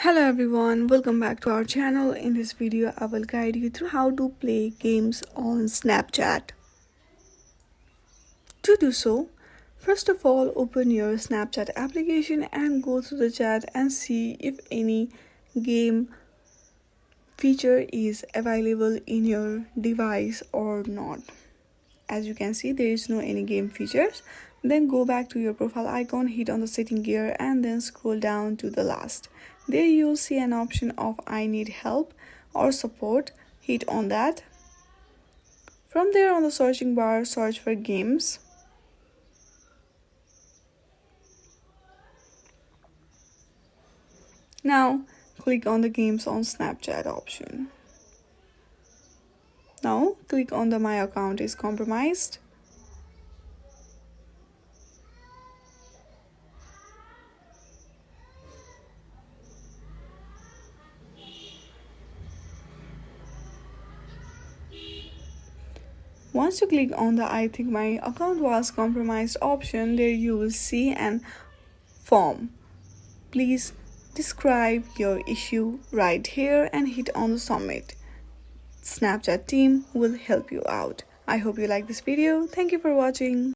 Hello everyone, welcome back to our channel. In this video, I will guide you through how to play games on Snapchat. To do so, first of all, open your Snapchat application and go through the chat and see if any game feature is available in your device or not. As you can see, there is no any game features. Then go back to your profile icon, hit on the setting gear and then scroll down to the last. There you'll see an option of I need help or support. Hit on that. From there on the searching bar, search for games. Now click on the games on Snapchat option. Now click on the my account is compromised. Once you click on the I think my account was compromised option, there you will see an form. Please describe your issue right here and hit on the submit. Snapchat team will help you out. I hope you like this video. Thank you for watching.